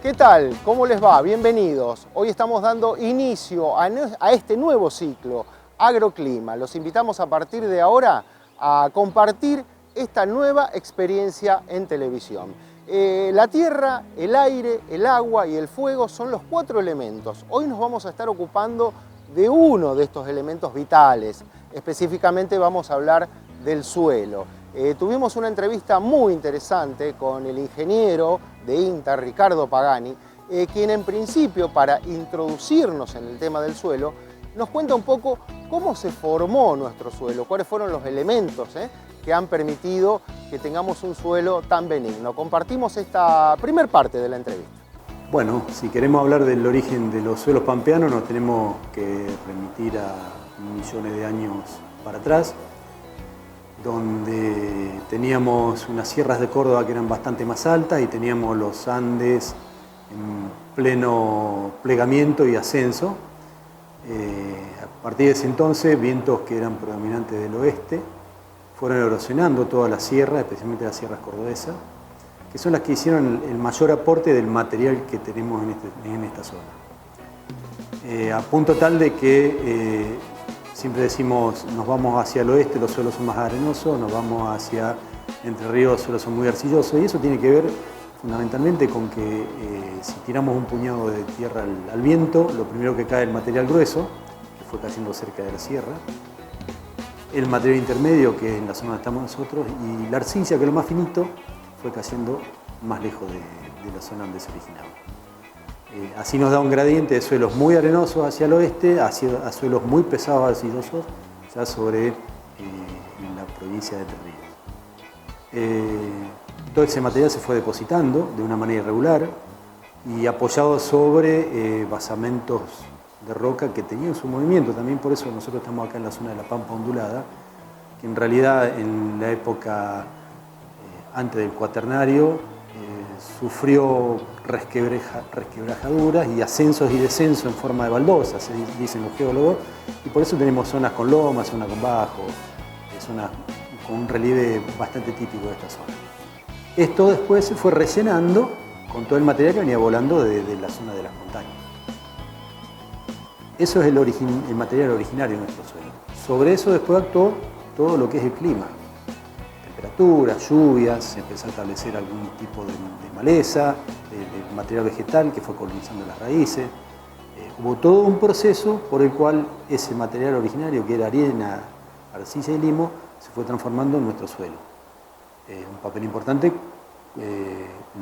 ¿Qué tal? ¿Cómo les va? Bienvenidos. Hoy estamos dando inicio a este nuevo ciclo, Agroclima. Los invitamos a partir de ahora a compartir esta nueva experiencia en televisión. La tierra, el aire, el agua y el fuego son los 4 elementos. Hoy nos vamos a estar ocupando de uno de estos elementos vitales. Específicamente vamos a hablar del suelo. Tuvimos una entrevista muy interesante con el ingeniero de INTA, Ricardo Pagani, quien en principio, para introducirnos en el tema del suelo, nos cuenta un poco cómo se formó nuestro suelo, cuáles fueron los elementos que han permitido que tengamos un suelo tan benigno. Compartimos esta primer parte de la entrevista. Bueno, si queremos hablar del origen de los suelos pampeanos, nos tenemos que remitir a millones de años para atrás, donde teníamos unas sierras de Córdoba que eran bastante más altas y teníamos los Andes en pleno plegamiento y ascenso. A partir de ese entonces, vientos que eran predominantes del oeste fueron erosionando toda la sierra, especialmente las sierras cordobesas, que son las que hicieron el mayor aporte del material que tenemos en esta zona. A punto tal de que siempre decimos, nos vamos hacia el oeste, los suelos son más arenosos, nos vamos hacia Entre Ríos, los suelos son muy arcillosos, y eso tiene que ver fundamentalmente con que si tiramos un puñado de tierra al viento, lo primero que cae es el material grueso, que fue cayendo cerca de la sierra, el material intermedio, que es en la zona donde estamos nosotros, y la arcilla, que es lo más finito, fue cayendo más lejos de la zona donde se originaba. Así nos da un gradiente de suelos muy arenosos hacia el oeste, a suelos muy pesados, arcillosos, ya sobre la provincia de Entre Ríos. Todo ese material se fue depositando de una manera irregular y apoyado sobre basamentos de roca que tenían su movimiento. También por eso nosotros estamos acá en la zona de la Pampa ondulada, que en realidad en la época antes del Cuaternario sufrió resquebrajaduras y ascensos y descensos en forma de baldosa, se dicen los geólogos, y por eso tenemos zonas con lomas, zonas con bajo, zonas con un relieve bastante típico de esta zona. Esto después se fue rellenando con todo el material que venía volando de la zona de las montañas. Eso es el material originario de nuestro suelo. Sobre eso después actuó todo lo que es el clima. Temperaturas, lluvias, se empezó a establecer algún tipo de maleza, de material vegetal que fue colonizando las raíces. Hubo todo un proceso por el cual ese material originario, que era arena, arcilla y limo, se fue transformando en nuestro suelo. Un papel importante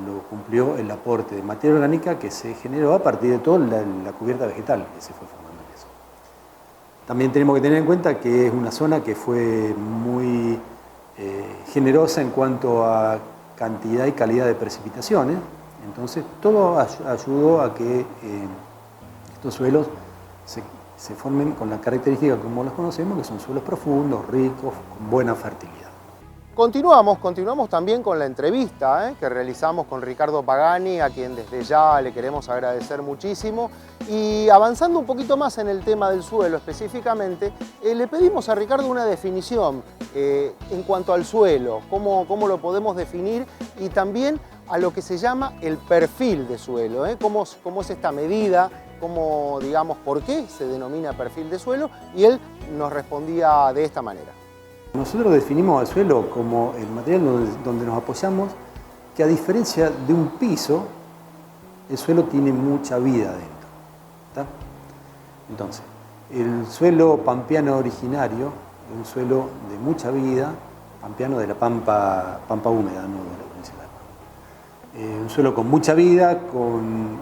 lo cumplió el aporte de materia orgánica que se generó a partir de toda la cubierta vegetal que se fue formando en eso. También tenemos que tener en cuenta que es una zona que fue muy generosa en cuanto a cantidad y calidad de precipitaciones, entonces todo ayudó a que estos suelos se formen con la característica como los conocemos, que son suelos profundos, ricos, con buena fertilidad. Continuamos también con la entrevista que realizamos con Ricardo Pagani, a quien desde ya le queremos agradecer muchísimo. Y avanzando un poquito más en el tema del suelo específicamente, le pedimos a Ricardo una definición en cuanto al suelo, cómo lo podemos definir, y también a lo que se llama el perfil de suelo, cómo es esta medida, digamos, por qué se denomina perfil de suelo, y él nos respondía de esta manera. Nosotros definimos al suelo como el material donde nos apoyamos, que a diferencia de un piso, el suelo tiene mucha vida dentro. ¿Está? Entonces, el suelo pampeano originario es un suelo de mucha vida, pampeano de la pampa húmeda, no de la provincia de La Pampa. Un suelo con mucha vida, con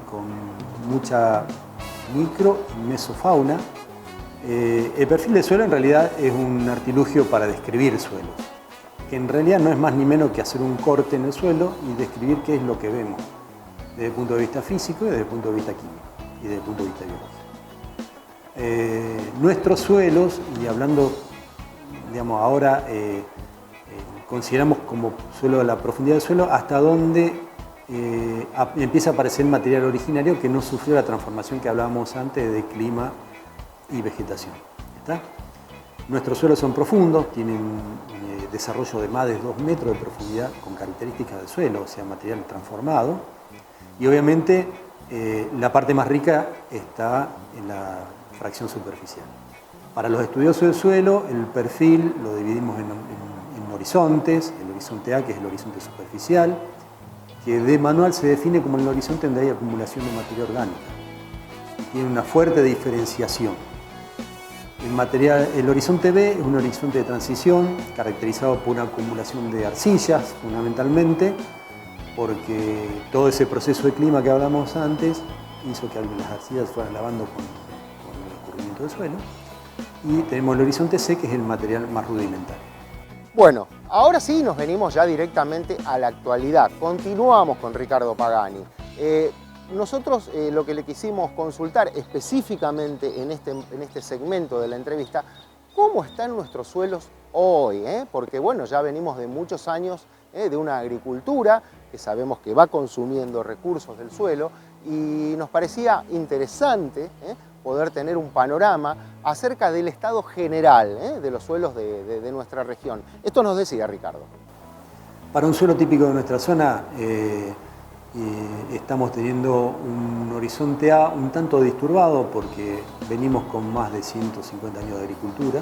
mucha micro y mesofauna. El perfil de suelo en realidad es un artilugio para describir suelos, que en realidad no es más ni menos que hacer un corte en el suelo y describir qué es lo que vemos, desde el punto de vista físico y desde el punto de vista químico y desde el punto de vista biológico. Nuestros suelos, y hablando, digamos, ahora consideramos como suelo de la profundidad del suelo hasta donde empieza a aparecer el material originario que no sufrió la transformación que hablábamos antes de clima y vegetación. ¿Está? Nuestros suelos son profundos, tienen desarrollo de más de 2 metros de profundidad con características de suelo, o sea, material transformado, Y obviamente la parte más rica está en la fracción superficial. Para los estudiosos del suelo, el perfil lo dividimos en horizontes, el horizonte A, que es el horizonte superficial, que de manual se define como el horizonte donde hay acumulación de materia orgánica. Tiene una fuerte diferenciación. El horizonte B es un horizonte de transición, caracterizado por una acumulación de arcillas, fundamentalmente, porque todo ese proceso de clima que hablamos antes hizo que las arcillas fueran lavando con el escurrimiento del suelo. Y tenemos el horizonte C, que es el material más rudimentario. Bueno, ahora sí nos venimos ya directamente a la actualidad. Continuamos con Ricardo Pagani. Nosotros lo que le quisimos consultar específicamente en este segmento de la entrevista, ¿cómo están nuestros suelos hoy? Porque bueno, ya venimos de muchos años de una agricultura que sabemos que va consumiendo recursos del suelo y nos parecía interesante poder tener un panorama acerca del estado general de los suelos de nuestra región. Esto nos decía Ricardo. Para un suelo típico de nuestra zona, estamos teniendo un horizonte A un tanto disturbado porque venimos con más de 150 años de agricultura,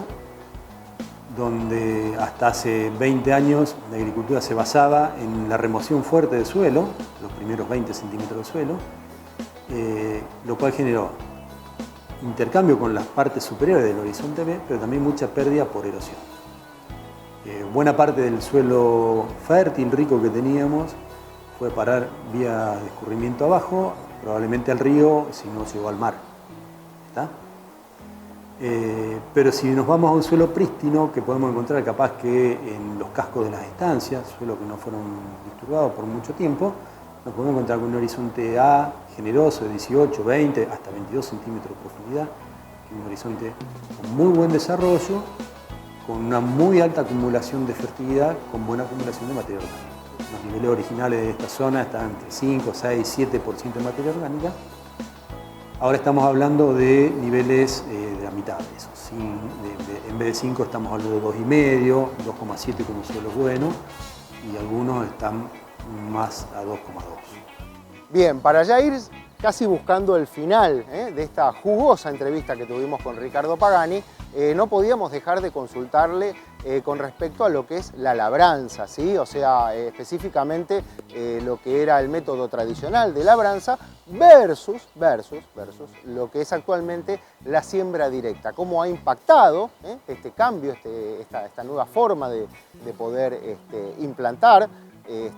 donde hasta hace 20 años la agricultura se basaba en la remoción fuerte del suelo, los primeros 20 centímetros del suelo, lo cual generó intercambio con las partes superiores del horizonte B, pero también mucha pérdida por erosión. Buena parte del suelo fértil, rico que teníamos, fue parar vía de escurrimiento abajo, probablemente al río, si no llegó al mar. ¿Está? Pero si nos vamos a un suelo prístino, que podemos encontrar capaz que en los cascos de las estancias, suelos que no fueron disturbados por mucho tiempo, nos podemos encontrar con un horizonte A generoso de 18, 20, hasta 22 centímetros de profundidad, un horizonte con muy buen desarrollo, con una muy alta acumulación de fertilidad, con buena acumulación de materia orgánica. Los niveles originales de esta zona están entre 5, 6, 7% de materia orgánica. Ahora estamos hablando de niveles de la mitad de eso. ¿Sí? En vez de 5 estamos hablando de 2,5, 2,7 como suelo bueno, y algunos están más a 2,2. Bien, para ya ir casi buscando el final de esta jugosa entrevista que tuvimos con Ricardo Pagani, no podíamos dejar de consultarle con respecto a lo que es la labranza, ¿sí? O sea, específicamente lo que era el método tradicional de labranza versus lo que es actualmente la siembra directa. Cómo ha impactado este cambio, esta nueva forma de poder implantar.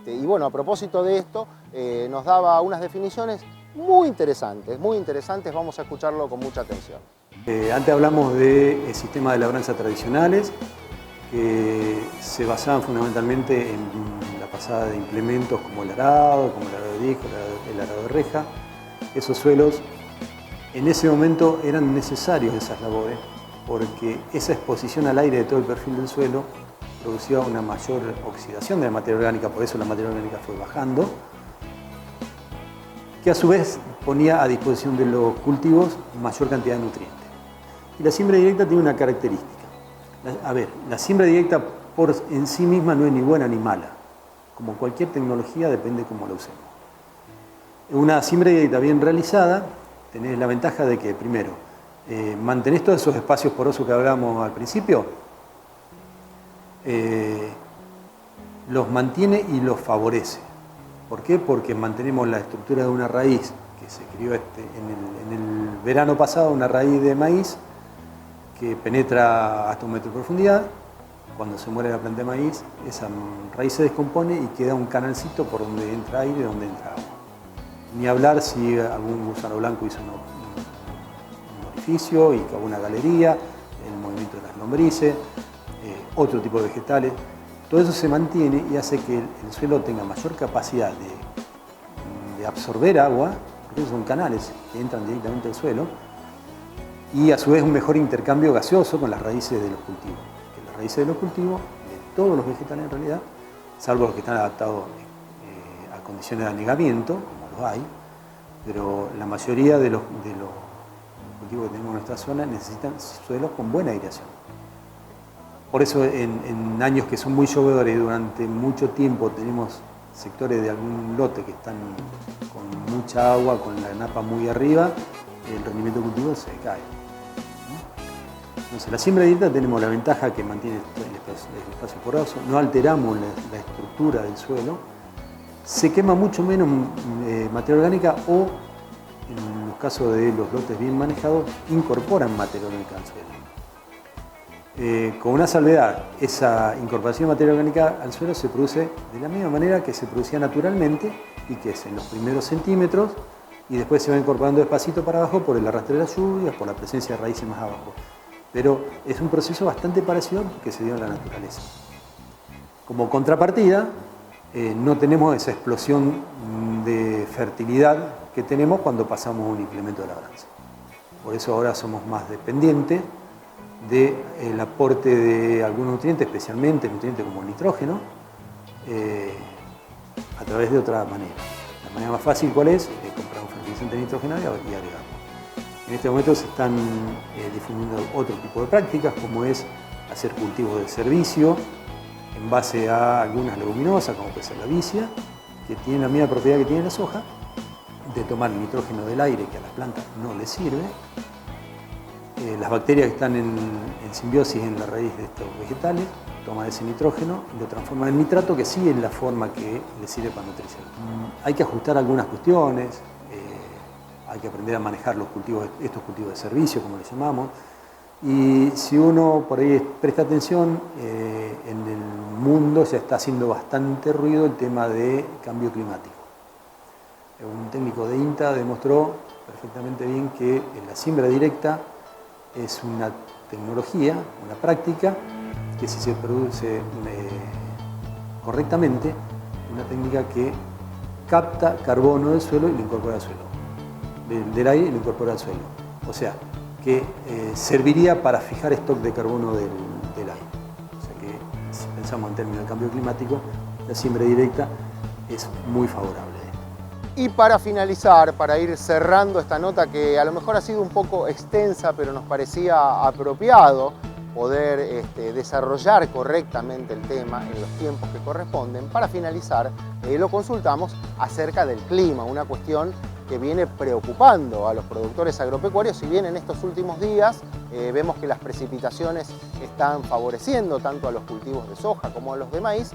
Y bueno, a propósito de esto, nos daba unas definiciones muy interesantes, vamos a escucharlo con mucha atención. Antes hablamos de sistemas de labranza tradicionales que se basaban fundamentalmente en la pasada de implementos como el arado de disco, el arado de reja. Esos suelos en ese momento eran necesarios esas labores porque esa exposición al aire de todo el perfil del suelo producía una mayor oxidación de la materia orgánica, por eso la materia orgánica fue bajando, que a su vez ponía a disposición de los cultivos mayor cantidad de nutrientes. Y la siembra directa tiene una característica. La siembra directa en sí misma no es ni buena ni mala. Como cualquier tecnología, depende cómo la usemos. Una siembra directa bien realizada, tenés la ventaja de que, primero, mantenés todos esos espacios porosos que hablábamos al principio, los mantiene y los favorece. ¿Por qué? Porque mantenemos la estructura de una raíz que se crió en el verano pasado, una raíz de maíz que penetra hasta 1 metro de profundidad. Cuando se muere la planta de maíz, esa raíz se descompone y queda un canalcito por donde entra aire y donde entra agua. Ni hablar si algún gusano blanco hizo un orificio y cavó una galería, el movimiento de las lombrices, otro tipo de vegetales. Todo eso se mantiene y hace que el suelo tenga mayor capacidad de absorber agua, porque son canales que entran directamente al suelo, y a su vez un mejor intercambio gaseoso con las raíces de los cultivos. Que las raíces de los cultivos, de todos los vegetales en realidad, salvo los que están adaptados a condiciones de anegamiento, como los hay, pero la mayoría de los cultivos que tenemos en nuestra zona necesitan suelos con buena aireación. Por eso en años que son muy llovedores y durante mucho tiempo tenemos sectores de algún lote que están con mucha agua, con la napa muy arriba, el rendimiento cultivo se cae. Entonces, la siembra directa tenemos la ventaja que mantiene el espacio poroso, no alteramos la estructura del suelo, se quema mucho menos materia orgánica o, en los casos de los lotes bien manejados, incorporan materia orgánica al suelo. Con una salvedad, esa incorporación de materia orgánica al suelo se produce de la misma manera que se producía naturalmente y que es en los primeros centímetros y después se va incorporando despacito para abajo por el arrastre de las lluvias, por la presencia de raíces más abajo. Pero es un proceso bastante parecido al que se dio en la naturaleza. Como contrapartida, no tenemos esa explosión de fertilidad que tenemos cuando pasamos un implemento de labranza. Por eso ahora somos más dependientes del aporte de algunos nutrientes, especialmente nutrientes como el nitrógeno, a través de otra manera. La manera más fácil, ¿cuál es? Comprar un fertilizante nitrogenado y agregarlo. En este momento se están difundiendo otro tipo de prácticas, como es hacer cultivos de servicio en base a algunas leguminosas, como puede ser la vicia, que tienen la misma propiedad que tiene la soja, de tomar el nitrógeno del aire, que a las plantas no les sirve. Las bacterias que están en simbiosis en la raíz de estos vegetales toman ese nitrógeno y lo transforman en nitrato, que sí es la forma que les sirve para nutrirse. Hay que ajustar algunas cuestiones, hay que aprender a manejar estos cultivos de servicio, como les llamamos, y si uno por ahí presta atención, en el mundo ya está haciendo bastante ruido el tema de cambio climático. Un técnico de INTA demostró perfectamente bien que la siembra directa es una tecnología, una práctica, que si se produce correctamente, una técnica que capta carbono del suelo y lo incorpora al suelo. Del aire y lo incorpora al suelo. O sea, que serviría para fijar stock de carbono del aire. O sea que, si pensamos en términos de cambio climático, la siembra directa es muy favorable. Y para finalizar, para ir cerrando esta nota que a lo mejor ha sido un poco extensa, pero nos parecía apropiado poder desarrollar correctamente el tema en los tiempos que corresponden, para finalizar lo consultamos acerca del clima, una cuestión que viene preocupando a los productores agropecuarios, si bien en estos últimos días vemos que las precipitaciones están favoreciendo tanto a los cultivos de soja como a los de maíz,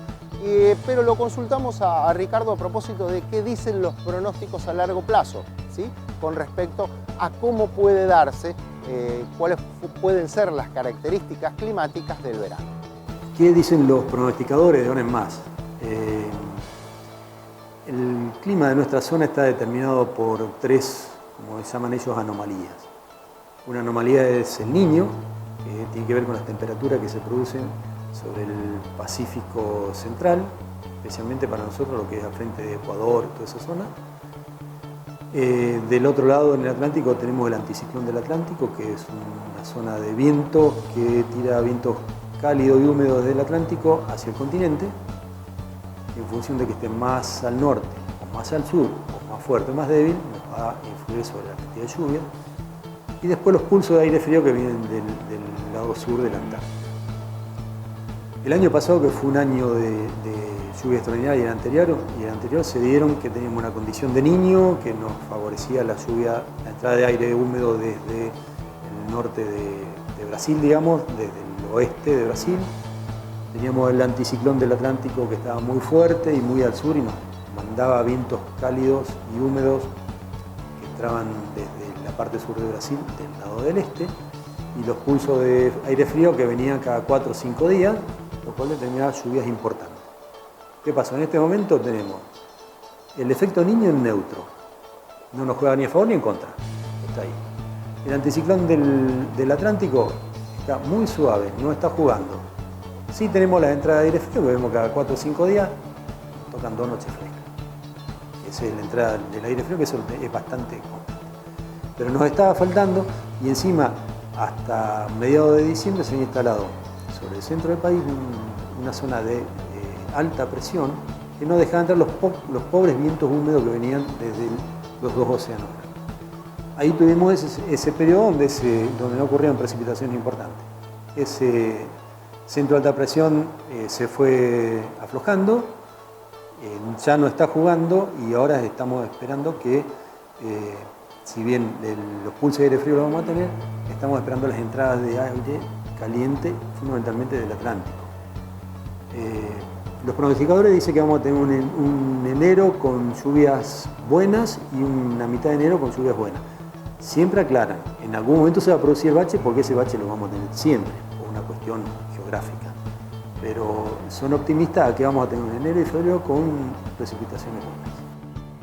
pero lo consultamos a Ricardo a propósito de qué dicen los pronósticos a largo plazo, ¿sí? Con respecto a cómo puede darse, cuáles pueden ser las características climáticas del verano. ¿Qué dicen los pronosticadores de ahora en más? El clima de nuestra zona está determinado por tres, como llaman ellos, anomalías. Una anomalía es el Niño, que tiene que ver con las temperaturas que se producen sobre el Pacífico Central, especialmente para nosotros lo que es al frente de Ecuador, toda esa zona. Del otro lado, en el Atlántico, tenemos el anticiclón del Atlántico, que es una zona de viento que tira vientos cálidos y húmedos del Atlántico hacia el continente, en función de que esté más al norte o más al sur, o más fuerte o más débil, nos va a influir sobre la cantidad de lluvia. Y después los pulsos de aire frío que vienen del lado sur del Antártico. El año pasado, que fue un año de lluvia extraordinaria, y el anterior se dieron que teníamos una condición de Niño que nos favorecía la lluvia, la entrada de aire húmedo desde el norte de Brasil, digamos, desde el oeste de Brasil. Teníamos el anticiclón del Atlántico que estaba muy fuerte y muy al sur y nos mandaba vientos cálidos y húmedos que entraban desde la parte sur de Brasil, del lado del este, y los pulsos de aire frío que venían cada 4 o 5 días, lo cual determinaba lluvias importantes. ¿Qué pasó? En este momento tenemos el efecto Niño en neutro, no nos juega ni a favor ni en contra, está ahí. El anticiclón del Atlántico está muy suave, no está jugando. Sí tenemos la entrada de aire frío, que vemos cada 4 o 5 días, tocan 2 noches frescas. Esa es la entrada del aire frío, que eso es bastante constante. Pero nos estaba faltando, y encima hasta mediados de diciembre se había instalado sobre el centro del país una zona de alta presión que no dejaba entrar los pobres vientos húmedos que venían desde los dos océanos. Ahí tuvimos ese periodo donde no ocurrieron precipitaciones importantes. Ese centro de alta presión se fue aflojando, ya no está jugando y ahora estamos esperando que, si bien los pulsos de aire frío los vamos a tener, estamos esperando las entradas de aire caliente, fundamentalmente del Atlántico. Los pronosticadores dicen que vamos a tener un enero con lluvias buenas y una mitad de enero con lluvias buenas. Siempre aclaran, en algún momento se va a producir el bache porque ese bache lo vamos a tener siempre, por una cuestión geográfica. Pero son optimistas a que vamos a tener un enero y febrero con precipitaciones buenas.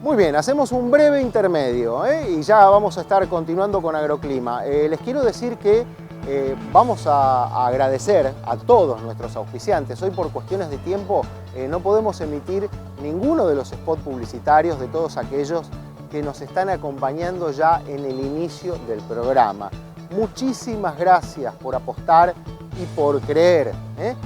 Muy bien, hacemos un breve intermedio y ya vamos a estar continuando con Agroclima. Les quiero decir que vamos a agradecer a todos nuestros auspiciantes. Hoy por cuestiones de tiempo no podemos emitir ninguno de los spots publicitarios de todos aquellos que nos están acompañando ya en el inicio del programa. Muchísimas gracias por apostar y por creer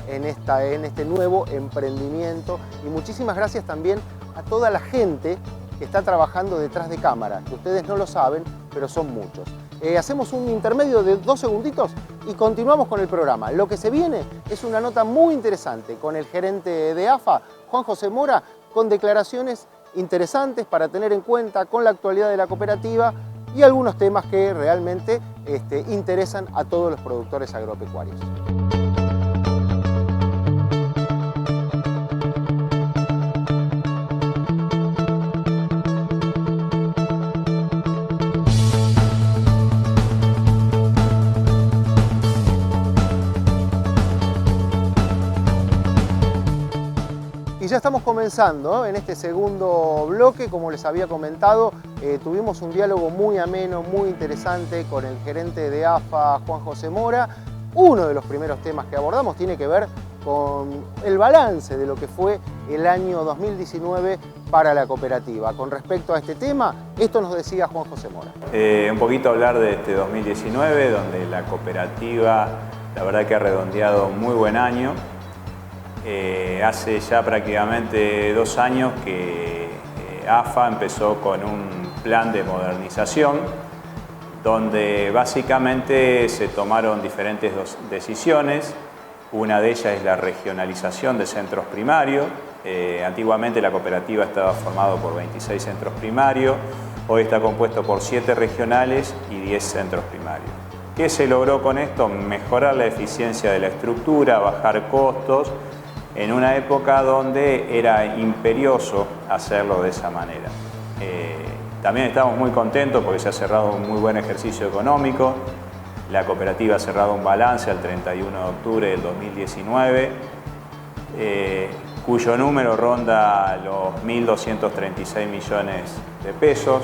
en este nuevo emprendimiento, y muchísimas gracias también a toda la gente que está trabajando detrás de cámara, que ustedes no lo saben, pero son muchos. Hacemos un intermedio de 2 segunditos y continuamos con el programa. Lo que se viene es una nota muy interesante con el gerente de AFA, Juan José Mora, con declaraciones interesantes para tener en cuenta con la actualidad de la cooperativa y algunos temas que realmente interesan a todos los productores agropecuarios. Y ya estamos comenzando en este segundo bloque. Como les había comentado, tuvimos un diálogo muy ameno, muy interesante con el gerente de AFA, Juan José Mora. Uno de los primeros temas que abordamos tiene que ver con el balance de lo que fue el año 2019 para la cooperativa. Con respecto a este tema, esto nos decía Juan José Mora. Un poquito hablar de este 2019, donde la cooperativa, la verdad que ha redondeado un muy buen año. Hace ya prácticamente 2 años que AFA empezó con un plan de modernización donde básicamente se tomaron diferentes decisiones. Una de ellas es la regionalización de centros primarios. Antiguamente la cooperativa estaba formada por 26 centros primarios, hoy está compuesto por 7 regionales y 10 centros primarios. ¿Qué se logró con esto? Mejorar la eficiencia de la estructura, bajar costos, en una época donde era imperioso hacerlo de esa manera. También estamos muy contentos porque se ha cerrado un muy buen ejercicio económico. La cooperativa ha cerrado un balance al 31 de octubre del 2019, cuyo número ronda los 1.236 millones de pesos.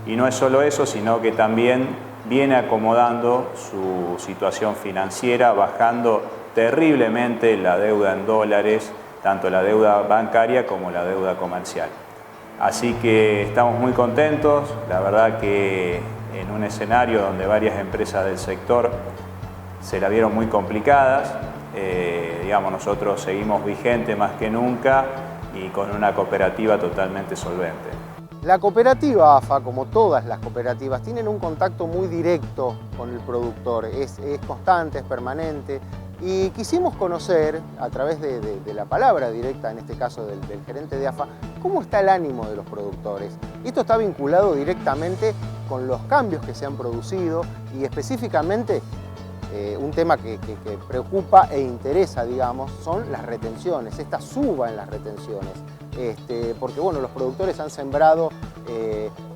Y no es solo eso, sino que también viene acomodando su situación financiera, bajando terriblemente la deuda en dólares, tanto la deuda bancaria como la deuda comercial. Así que estamos muy contentos, la verdad que en un escenario donde varias empresas del sector se la vieron muy complicadas, nosotros seguimos vigentes más que nunca y con una cooperativa totalmente solvente. La cooperativa AFA, como todas las cooperativas, tienen un contacto muy directo con el productor, es constante, es permanente. Y quisimos conocer, a través de la palabra directa, en este caso del gerente de AFA, cómo está el ánimo de los productores. Esto está vinculado directamente con los cambios que se han producido y específicamente un tema que preocupa e interesa, digamos, son las retenciones, esta suba en las retenciones. Porque bueno, los productores han sembrado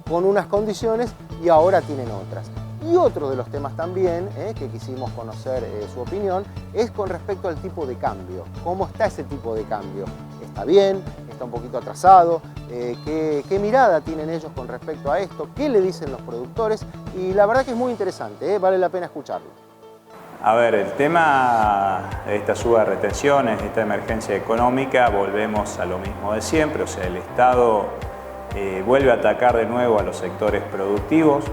con unas condiciones y ahora tienen otras. Y otro de los temas también, que quisimos conocer su opinión, es con respecto al tipo de cambio. ¿Cómo está ese tipo de cambio? ¿Está bien? ¿Está un poquito atrasado? ¿Qué mirada tienen ellos con respecto a esto? ¿Qué le dicen los productores? Y la verdad que es muy interesante, vale la pena escucharlo. A ver, el tema de esta suba de retenciones, esta emergencia económica, volvemos a lo mismo de siempre. O sea, el Estado vuelve a atacar de nuevo a los sectores productivos,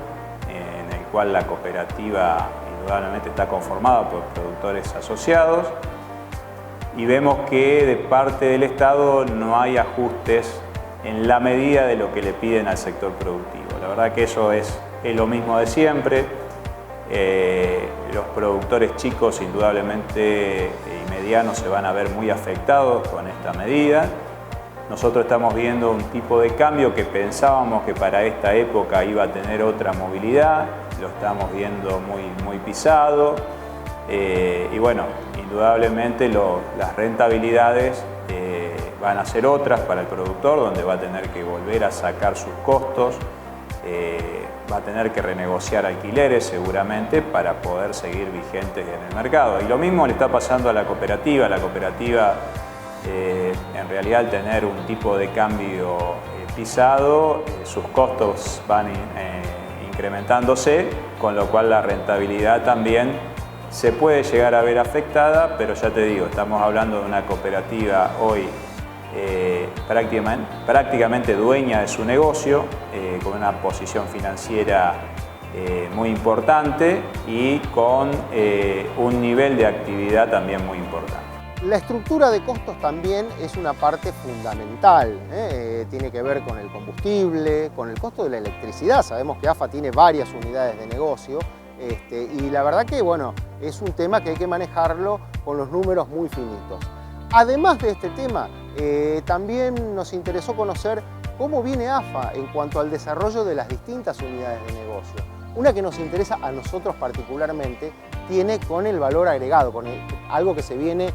cual la cooperativa indudablemente está conformada por productores asociados, y vemos que de parte del Estado no hay ajustes en la medida de lo que le piden al sector productivo. La verdad que eso es lo mismo de siempre. Los productores chicos indudablemente y medianos se van a ver muy afectados con esta medida. Nosotros estamos viendo un tipo de cambio que pensábamos que para esta época iba a tener otra movilidad, lo estamos viendo muy pisado y bueno, indudablemente las rentabilidades van a ser otras para el productor, donde va a tener que volver a sacar sus costos, va a tener que renegociar alquileres seguramente para poder seguir vigentes en el mercado. Y lo mismo le está pasando a la cooperativa. La cooperativa, en realidad, al tener un tipo de cambio pisado, sus costos van incrementándose, con lo cual la rentabilidad también se puede llegar a ver afectada, pero ya te digo, estamos hablando de una cooperativa hoy prácticamente dueña de su negocio, con una posición financiera muy importante y con un nivel de actividad también muy importante. La estructura de costos también es una parte fundamental, tiene que ver con el combustible, con el costo de la electricidad. Sabemos que AFA tiene varias unidades de negocio y la verdad que bueno, es un tema que hay que manejarlo con los números muy finitos. Además de este tema, también nos interesó conocer cómo viene AFA en cuanto al desarrollo de las distintas unidades de negocio. Una que nos interesa a nosotros particularmente tiene con el valor agregado, con algo que se viene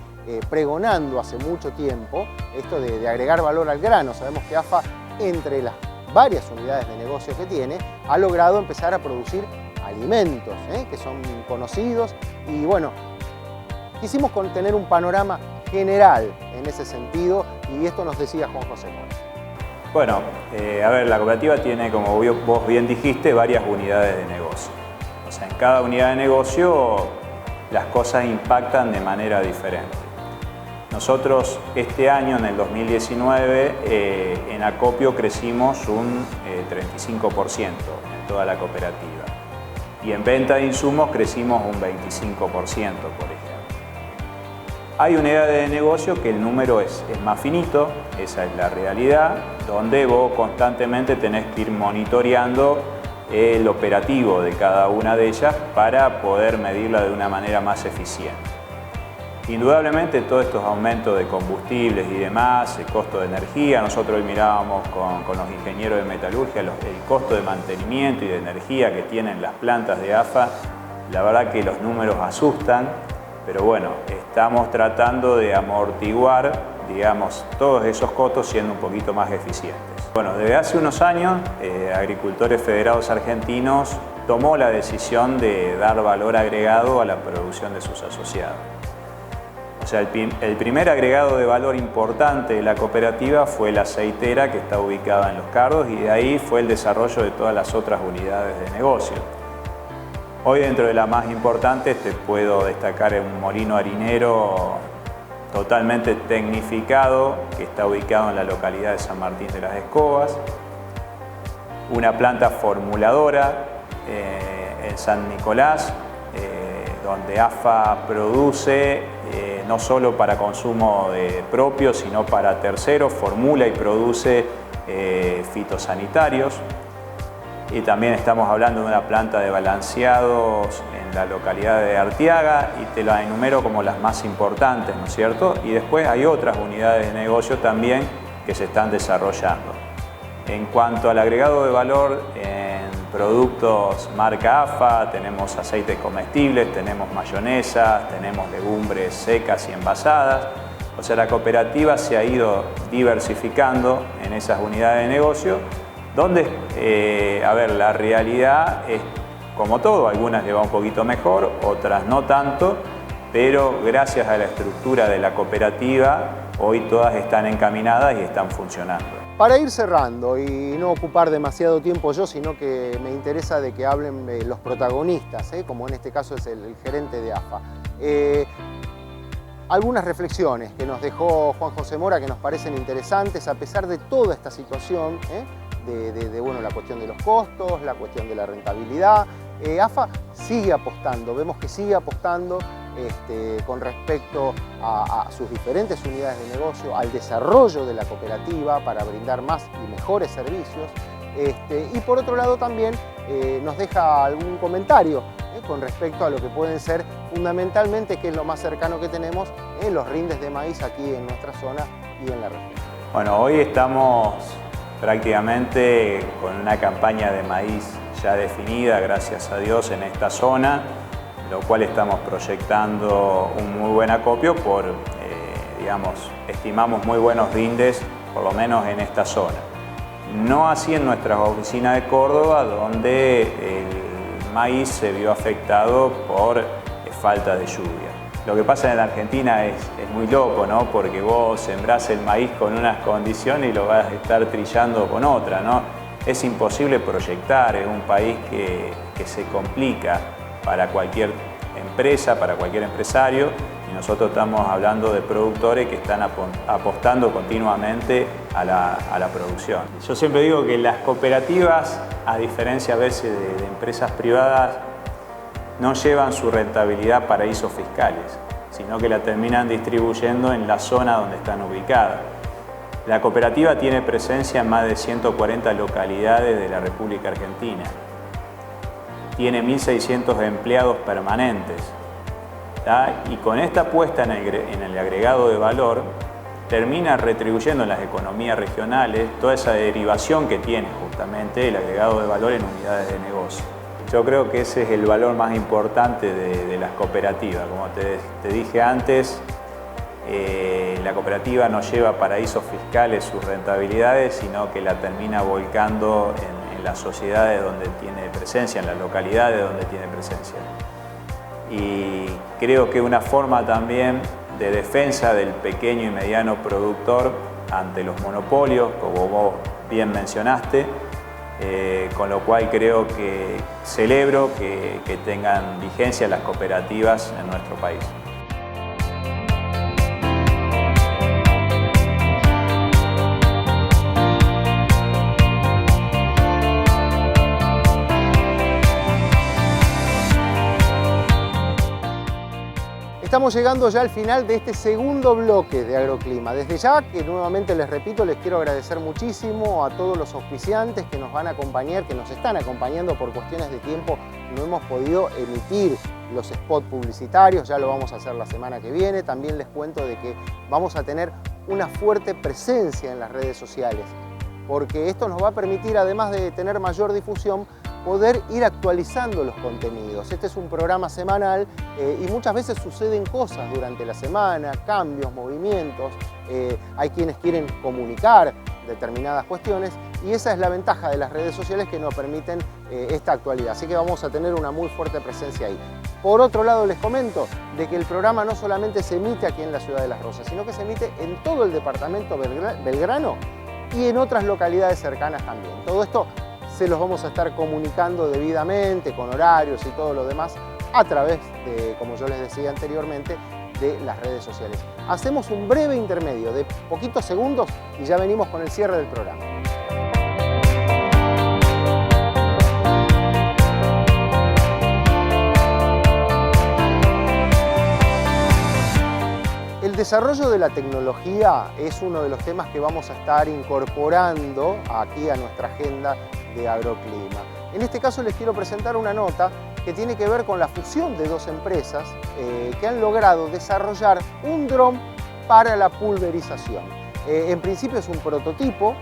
pregonando hace mucho tiempo, esto de agregar valor al grano. Sabemos que AFA, entre las varias unidades de negocio que tiene, ha logrado empezar a producir alimentos que son conocidos y bueno, quisimos tener un panorama general en ese sentido y esto nos decía Juan José Mora. Bueno, a ver, la cooperativa tiene, como vos bien dijiste, varias unidades de negocio. O sea, en cada unidad de negocio las cosas impactan de manera diferente. Nosotros este año, en el 2019, en acopio crecimos un 35% en toda la cooperativa. Y en venta de insumos crecimos un 25%, por ejemplo. Hay unidades de negocio que el número es más finito, esa es la realidad, donde vos constantemente tenés que ir monitoreando el operativo de cada una de ellas para poder medirla de una manera más eficiente. Indudablemente todos estos aumentos de combustibles y demás, el costo de energía, nosotros hoy mirábamos con los ingenieros de metalurgia el costo de mantenimiento y de energía que tienen las plantas de AFA, la verdad que los números asustan. Pero bueno, estamos tratando de amortiguar, digamos, todos esos costos siendo un poquito más eficientes. Bueno, desde hace unos años, Agricultores Federados Argentinos tomó la decisión de dar valor agregado a la producción de sus asociados. O sea, el primer agregado de valor importante de la cooperativa fue la aceitera, que está ubicada en Los Cardos, y de ahí fue el desarrollo de todas las otras unidades de negocio. Hoy, dentro de las más importantes, te puedo destacar un molino harinero totalmente tecnificado que está ubicado en la localidad de San Martín de las Escobas, una planta formuladora en San Nicolás, donde AFA produce no solo para consumo propio, sino para terceros, formula y produce fitosanitarios. Y también estamos hablando de una planta de balanceados en la localidad de Arteaga y te la enumero como las más importantes, ¿no es cierto? Y después hay otras unidades de negocio también que se están desarrollando. En cuanto al agregado de valor en productos marca AFA, tenemos aceites comestibles, tenemos mayonesas, tenemos legumbres secas y envasadas. O sea, la cooperativa se ha ido diversificando en esas unidades de negocio, donde, a ver, la realidad es como todo, algunas le va un poquito mejor, otras no tanto, pero gracias a la estructura de la cooperativa, hoy todas están encaminadas y están funcionando. Para ir cerrando y no ocupar demasiado tiempo yo, sino que me interesa de que hablen los protagonistas, como en este caso es el gerente de AFA. Algunas reflexiones que nos dejó Juan José Mora que nos parecen interesantes a pesar de toda esta situación, bueno, la cuestión de los costos, la cuestión de la rentabilidad. AFA sigue apostando, vemos que sigue apostando con respecto a sus diferentes unidades de negocio, al desarrollo de la cooperativa para brindar más y mejores servicios. Y por otro lado también nos deja algún comentario con respecto a lo que pueden ser fundamentalmente, que es lo más cercano que tenemos, los rindes de maíz aquí en nuestra zona y en la región. Bueno, hoy estamos prácticamente con una campaña de maíz ya definida, gracias a Dios, en esta zona, lo cual estamos proyectando un muy buen acopio por, estimamos muy buenos rindes, por lo menos en esta zona. No así en nuestras oficinas de Córdoba, donde el maíz se vio afectado por falta de lluvia. Lo que pasa en Argentina es muy loco, ¿no? Porque vos sembrás el maíz con unas condiciones y lo vas a estar trillando con otra, ¿no? Es imposible proyectar, es un país que se complica para cualquier empresa, para cualquier empresario, y nosotros estamos hablando de productores que están apostando continuamente a la producción. Yo siempre digo que las cooperativas, a diferencia a veces de empresas privadas, no llevan su rentabilidad a paraísos fiscales, sino que la terminan distribuyendo en la zona donde están ubicadas. La cooperativa tiene presencia en más de 140 localidades de la República Argentina. Tiene 1.600 empleados permanentes. ¿tá? Y con esta apuesta en el agregado de valor, termina retribuyendo en las economías regionales toda esa derivación que tiene justamente el agregado de valor en unidades de negocio. Yo creo que ese es el valor más importante de las cooperativas. Como te dije antes, la cooperativa no lleva a paraísos fiscales sus rentabilidades, sino que la termina volcando en las sociedades donde tiene presencia, en las localidades donde tiene presencia. Y creo que una forma también de defensa del pequeño y mediano productor ante los monopolios, como vos bien mencionaste, con lo cual creo que celebro que tengan vigencia las cooperativas en nuestro país. Estamos llegando ya al final de este segundo bloque de Agroclima. Desde ya, que nuevamente les repito, les quiero agradecer muchísimo a todos los auspiciantes que nos van a acompañar, que nos están acompañando por cuestiones de tiempo. No hemos podido emitir los spots publicitarios, ya lo vamos a hacer la semana que viene. También les cuento de que vamos a tener una fuerte presencia en las redes sociales, porque esto nos va a permitir, además de tener mayor difusión, poder ir actualizando los contenidos. Este es un programa semanal y muchas veces suceden cosas durante la semana, cambios, movimientos. Hay quienes quieren comunicar determinadas cuestiones y esa es la ventaja de las redes sociales que nos permiten esta actualidad. Así que vamos a tener una muy fuerte presencia ahí. Por otro lado, les comento de que el programa no solamente se emite aquí en la ciudad de Las Rosas, sino que se emite en todo el departamento Belgrano y en otras localidades cercanas también. Todo esto se los vamos a estar comunicando debidamente, con horarios y todo lo demás, a través de, como yo les decía anteriormente, de las redes sociales. Hacemos un breve intermedio de poquitos segundos y ya venimos con el cierre del programa. El desarrollo de la tecnología es uno de los temas que vamos a estar incorporando aquí a nuestra agenda de Agroclima. En este caso les quiero presentar una nota que tiene que ver con la fusión de dos empresas que han logrado desarrollar un dron para la pulverización. En principio es un prototipo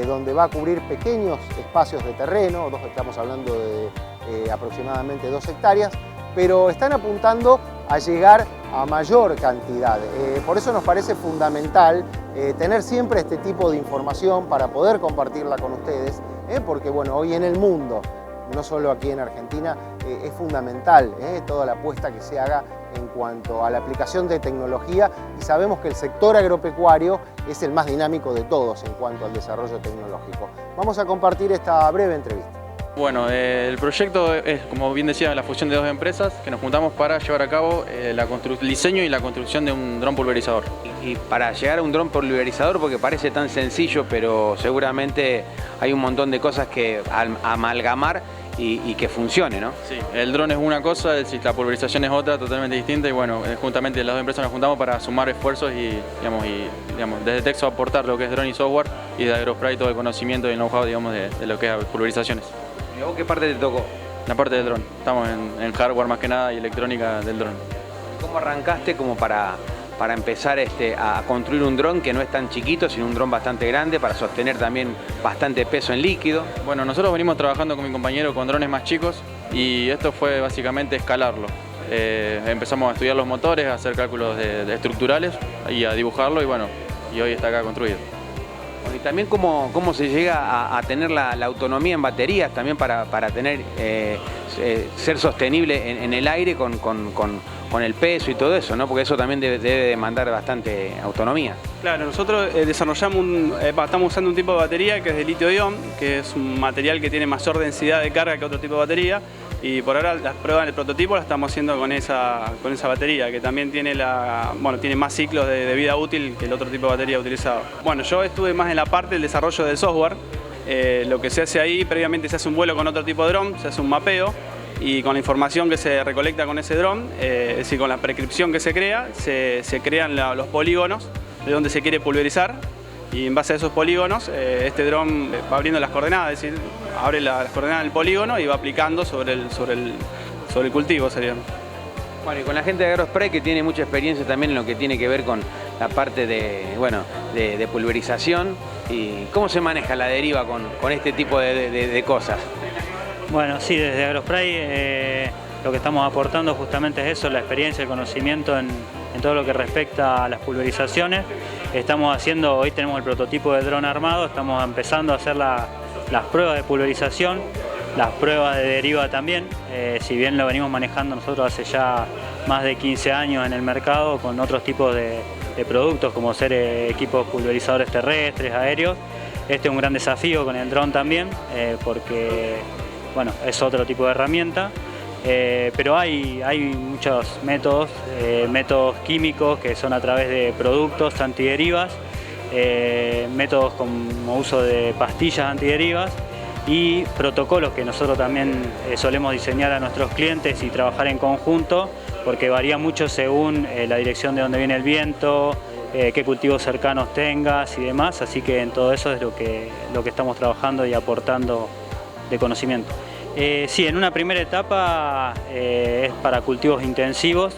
donde va a cubrir pequeños espacios de terreno, estamos hablando de aproximadamente 2 hectáreas, pero están apuntando a llegar a mayor cantidad. Por eso nos parece fundamental tener siempre este tipo de información para poder compartirla con ustedes, porque bueno, hoy en el mundo, no solo aquí en Argentina, es fundamental toda la apuesta que se haga en cuanto a la aplicación de tecnología y sabemos que el sector agropecuario es el más dinámico de todos en cuanto al desarrollo tecnológico. Vamos a compartir esta breve entrevista. Bueno, el proyecto es, como bien decía, la fusión de dos empresas que nos juntamos para llevar a cabo el diseño y la construcción de un dron pulverizador. Y para llegar a un dron pulverizador, porque parece tan sencillo, pero seguramente hay un montón de cosas que amalgamar y que funcione, ¿no? Sí, el dron es una cosa, la pulverización es otra, totalmente distinta, y bueno, juntamente las dos empresas nos juntamos para sumar esfuerzos y desde Texo aportar lo que es dron y software, y de Agrospray todo el conocimiento y el know-how, digamos, de lo que es pulverizaciones. ¿Y vos qué parte te tocó? La parte del dron. Estamos en hardware más que nada y electrónica del dron. ¿Cómo arrancaste como para para empezar a construir un dron que no es tan chiquito, sino un dron bastante grande para sostener también bastante peso en líquido? Bueno, nosotros venimos trabajando con mi compañero con drones más chicos y esto fue básicamente escalarlo. Empezamos a estudiar los motores, a hacer cálculos de estructurales y a dibujarlo y hoy está acá construido. Bueno, y también cómo se llega a tener la autonomía en baterías también para tener, ser sostenible en el aire con el peso y todo eso, ¿no? Porque eso también debe demandar bastante autonomía. Claro, nosotros estamos usando un tipo de batería que es de litio-ion, que es un material que tiene mayor densidad de carga que otro tipo de batería, y por ahora las pruebas del prototipo las estamos haciendo con esa batería, que también tiene tiene más ciclos de vida útil que el otro tipo de batería utilizado. Bueno, yo estuve más en la parte del desarrollo del software. Lo que se hace ahí, previamente se hace un vuelo con otro tipo de dron, se hace un mapeo, y con la información que se recolecta con ese dron, es decir, con la prescripción que se crea, se crean los polígonos de donde se quiere pulverizar, y en base a esos polígonos este dron va abriendo las coordenadas, es decir, abre las coordenadas del polígono y va aplicando sobre el cultivo, sería. Bueno, y con la gente de Agrospray, que tiene mucha experiencia también en lo que tiene que ver con la parte de pulverización, y ¿cómo se maneja la deriva con este tipo de cosas? Bueno, sí, desde Agrospray lo que estamos aportando justamente es eso, la experiencia, el conocimiento en todo lo que respecta a las pulverizaciones. Hoy tenemos el prototipo de dron armado, estamos empezando a hacer las pruebas de pulverización, las pruebas de deriva también, si bien lo venimos manejando nosotros hace ya más de 15 años en el mercado con otros tipos de productos como ser equipos pulverizadores terrestres, aéreos. Este es un gran desafío con el dron también, porque bueno, es otro tipo de herramienta, pero hay muchos métodos químicos que son a través de productos antiderivas, métodos como uso de pastillas antiderivas y protocolos que nosotros también solemos diseñar a nuestros clientes y trabajar en conjunto, porque varía mucho según la dirección de donde viene el viento, qué cultivos cercanos tengas y demás, así que en todo eso es lo que estamos trabajando y aportando de conocimiento. Sí, en una primera etapa es para cultivos intensivos,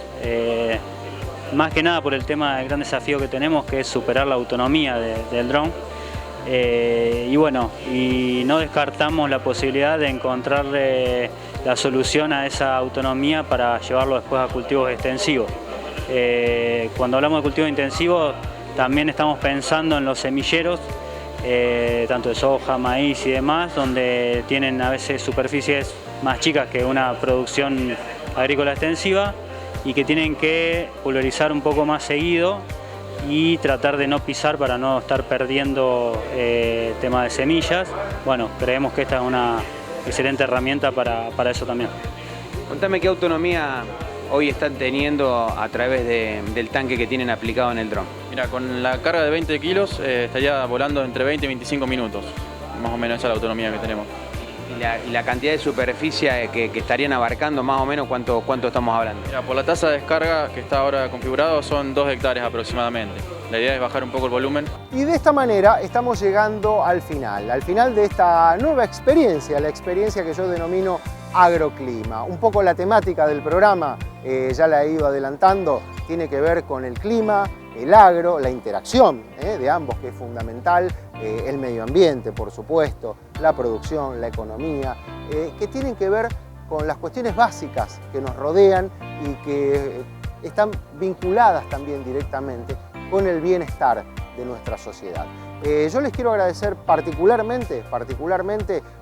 más que nada por el tema del gran desafío que tenemos, que es superar la autonomía del dron. Y no descartamos la posibilidad de encontrarle la solución a esa autonomía para llevarlo después a cultivos extensivos. Cuando hablamos de cultivos intensivos, también estamos pensando en los semilleros, tanto de soja, maíz y demás, donde tienen a veces superficies más chicas que una producción agrícola extensiva y que tienen que pulverizar un poco más seguido y tratar de no pisar para no estar perdiendo tema de semillas. Bueno, creemos que esta es una excelente herramienta para eso también. Contame qué autonomía hoy están teniendo a través del tanque que tienen aplicado en el dron. Mira, con la carga de 20 kilos estaría volando entre 20 y 25 minutos, más o menos esa es la autonomía que tenemos. ¿Y la cantidad de superficie que estarían abarcando, más o menos, cuánto estamos hablando? Mira, por la tasa de descarga que está ahora configurado son 2 hectáreas aproximadamente. La idea es bajar un poco el volumen. Y de esta manera estamos llegando al final de esta nueva experiencia, la experiencia que yo denomino agroclima. Un poco la temática del programa, ya la he ido adelantando, tiene que ver con el clima, el agro, la interacción de ambos, que es fundamental, el medio ambiente, por supuesto, la producción, la economía, que tienen que ver con las cuestiones básicas que nos rodean y que están vinculadas también directamente con el bienestar de nuestra sociedad. Yo les quiero agradecer particularmente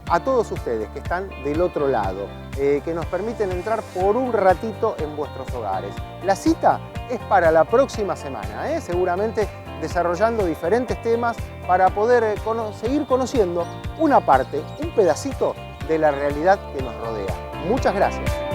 a todos ustedes que están del otro lado, que nos permiten entrar por un ratito en vuestros hogares. La cita es para la próxima semana, seguramente desarrollando diferentes temas para poder seguir conociendo una parte, un pedacito de la realidad que nos rodea. Muchas gracias.